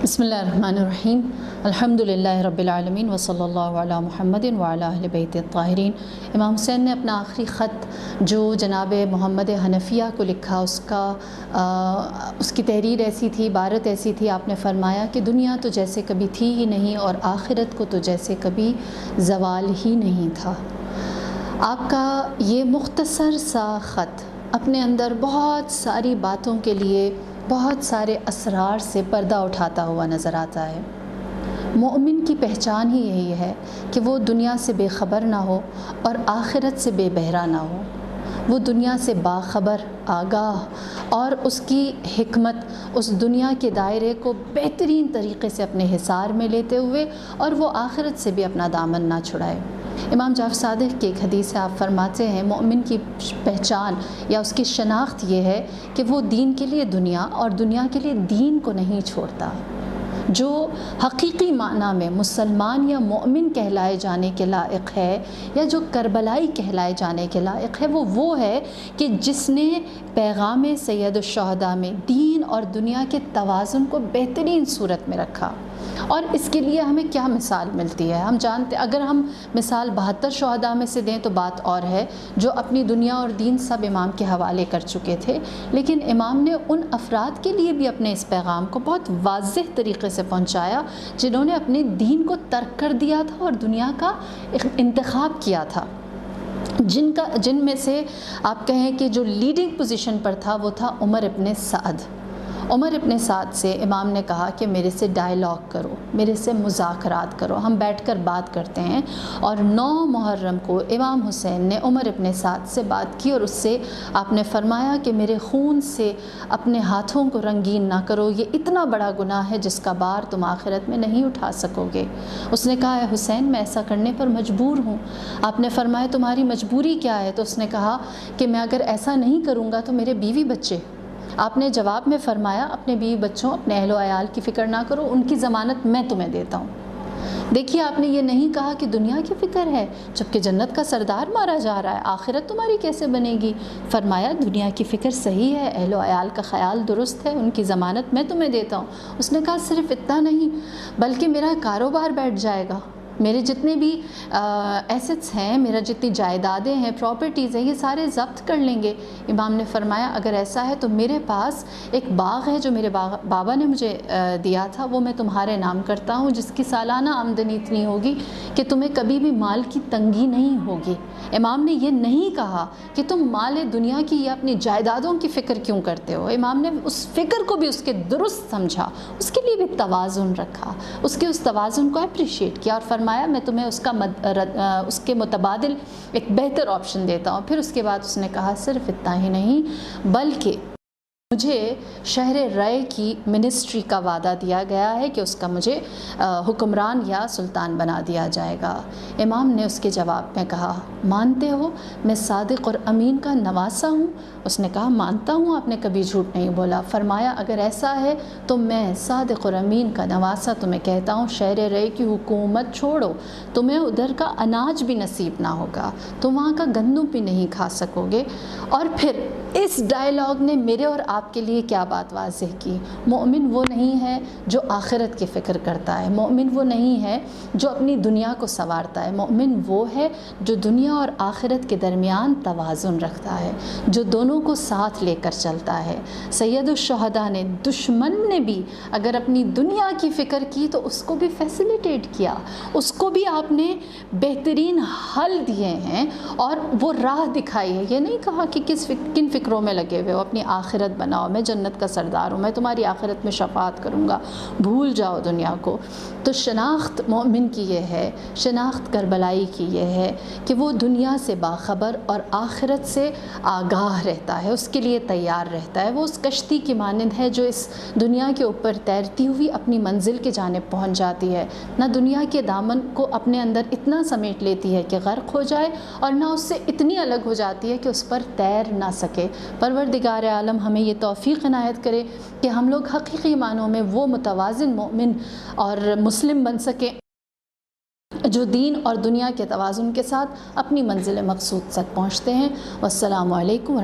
बिस्मिल्लाहिर्रहमानिर्रहीम अल्हम्दुलिल्लाहि रब्बिल आलमीन व सल्लल्लाहु अला मुहम्मदिन व अला अहले बैत अत्ताहिरीन। इमाम हुसैन ने अपना आखिरी ख़त जो जनाब मोहम्मद हनफिया को लिखा, उसकी तहरीर ऐसी थी, इबारत ऐसी थी, आपने फ़रमाया कि दुनिया तो जैसे कभी थी ही नहीं और आखिरत को तो जैसे कभी ज़वाल ही नहीं था। आपका ये मुख्तसर सा ख़त अपने अंदर बहुत सारी बातों के लिए बहुत सारे असरार से पर्दा उठाता हुआ नज़र आता है। मोमिन की पहचान ही यही है कि वो दुनिया से बेखबर ना हो और आखिरत से बेबहरा ना हो। वो दुनिया से बाखबर, आगाह और उसकी हिकमत उस दुनिया के दायरे को बेहतरीन तरीक़े से अपने हिसार में लेते हुए और वो आखिरत से भी अपना दामन ना छुड़ाए। इमाम जाफ़र सादिक़ की एक हदीस से आप फरमाते हैं, मोमिन की पहचान या उसकी शनाख्त ये है कि वो दीन के लिए दुनिया और दुनिया के लिए दीन को नहीं छोड़ता। जो हकीकी माना में मुसलमान या मोमिन कहलाए जाने के लायक है या जो करबलाई कहलाए जाने के लायक है, वो है कि जिसने पैगाम सैयदुश्शुहदा में दीन और दुनिया के तवाज़ुन को बेहतरीन सूरत में रखा। और इसके लिए हमें क्या मिसाल मिलती है, हम जानते, अगर हम मिसाल 72 शुहदा में से दें तो बात और है, जो अपनी दुनिया और दीन सब इमाम के हवाले कर चुके थे, लेकिन इमाम ने उन अफराद के लिए भी अपने इस पैगाम को बहुत वाज़ेह तरीक़े से पहुँचाया जिन्होंने अपने दीन को तर्क कर दिया था और दुनिया का इंतखाब किया था। जिनमें से आप कहें कि जो लीडिंग पोजीशन पर था वो था उमर इब्न साद। उमर इब्न साद से इमाम ने कहा कि मेरे से डायलॉग करो, मेरे से मुज़ाकरात करो, हम बैठकर बात करते हैं। और 9 मुहर्रम को इमाम हुसैन ने उमर इब्न साद से बात की और उससे आपने फ़रमाया कि मेरे खून से अपने हाथों को रंगीन ना करो, ये इतना बड़ा गुनाह है जिसका बार तुम आखिरत में नहीं उठा सकोगे। उसने कहा, है हुसैन, मैं ऐसा करने पर मजबूर हूँ। आपने फ़रमाया, तुम्हारी मजबूरी क्या है? तो उसने कहा कि मैं अगर ऐसा नहीं करूँगा तो मेरे बीवी बच्चे। आपने जवाब में फ़रमाया, अपने बीवी बच्चों, अपने अहलो अयाल की फ़िक्र ना करो, उनकी ज़मानत मैं तुम्हें देता हूँ। देखिए, आपने ये नहीं कहा कि दुनिया की फ़िक्र है जबकि जन्नत का सरदार मारा जा रहा है, आखिरत तुम्हारी कैसे बनेगी? फ़रमाया, दुनिया की फ़िक्र सही है, अहलो अयाल का ख़याल दुरुस्त है, उनकी ज़मानत मैं तुम्हें देता हूँ। उसने कहा, सिर्फ़ इतना नहीं बल्कि मेरा कारोबार बैठ जाएगा, मेरे जितने भी एसेट्स हैं, मेरा जितनी जायदादें हैं, प्रॉपर्टीज़ हैं, ये सारे ज़ब्त कर लेंगे। इमाम ने फ़रमाया, अगर ऐसा है तो मेरे पास एक बाग़ है जो मेरे बाबा ने मुझे दिया था, वो मैं तुम्हारे नाम करता हूँ, जिसकी सालाना आमदनी इतनी होगी कि तुम्हें कभी भी माल की तंगी नहीं होगी। इमाम ने ये नहीं कहा कि तुम माल दुनिया की या अपनी जायदादों की फ़िक्र क्यों करते हो। इमाम ने उस फ़िक्र को भी उसके दुरुस्त समझा, उसके लिए भी तवाज़ुन रखा, उसके उस तवाज़ुन को अप्रिशिएट किया और फरमाया, मैं तुम्हें उसके मुतबादिल एक बेहतर ऑप्शन देता हूँ। फिर उसके बाद उसने कहा, सिर्फ इतना ही नहीं बल्कि मुझे शहर रय की मिनिस्ट्री का वादा दिया गया है कि उसका मुझे हुक्मरान या सुल्तान बना दिया जाएगा। इमाम ने उसके जवाब में कहा, मानते हो मैं सादिक़ और अमीन का नवासा हूँ? उसने कहा, मानता हूँ, आपने कभी झूठ नहीं बोला। फरमाया, अगर ऐसा है तो मैं सादिक़ और अमीन का नवासा तुम्हें कहता हूँ, शहर रय की हुकूमत छोड़ो, तुम्हें उधर का अनाज भी नसीब ना होगा, तुम वहाँ का गंदम भी नहीं खा सकोगे। और फिर इस डायलॉग ने मेरे और आपके लिए क्या बात वाज़ेह की? मोमिन वो नहीं है जो आखिरत की फ़िक्र करता है, मोमिन वो नहीं है जो अपनी दुनिया को संवारता है, मोमिन वो है जो दुनिया और आखिरत के दरमियान तवाज़ुन रखता है, जो दोनों को साथ लेकर चलता है। सैयदुश्शुहदा ने, दुश्मन ने भी अगर अपनी दुनिया की फ़िक्र की तो उसको भी फैसिलिटेट किया, उसको भी आपने बेहतरीन हल दिए हैं और वो राह दिखाई है। ये नहीं कहा कि किन फ़िक्रों में लगे हुए हो, अपनी आखिरत बनाओ, मैं जन्नत का सरदार हूँ, मैं तुम्हारी आखिरत में शफाअत करूँगा, भूल जाओ दुनिया को। तो शनाख्त मोमिन की ये है, शनाख्त करबलाई की ये है कि वो दुनिया से बाखबर और आखिरत से आगाह रहता है, उसके लिए तैयार रहता है। वो उस कश्ती की मानंद है जो इस दुनिया के ऊपर तैरती हुई अपनी मंजिल की जानिब पहुँच जाती है, ना दुनिया के दामन को अपने अंदर इतना समेट लेती है कि गर्क हो जाए और ना उससे इतनी अलग हो जाती है कि उस पर तैर ना सके। परवरदिगार आलम हमें ये तौफ़ीक़ इनायत करे कि हम लोग हकीकी मानों में वो मुतवाज़िन मोमिन और मुस्लिम बन सकें जो दीन और दुनिया के तवाज़ुन के साथ अपनी मंजिल मक़सूद तक पहुँचते हैं। वस्सलामु अलैकुम।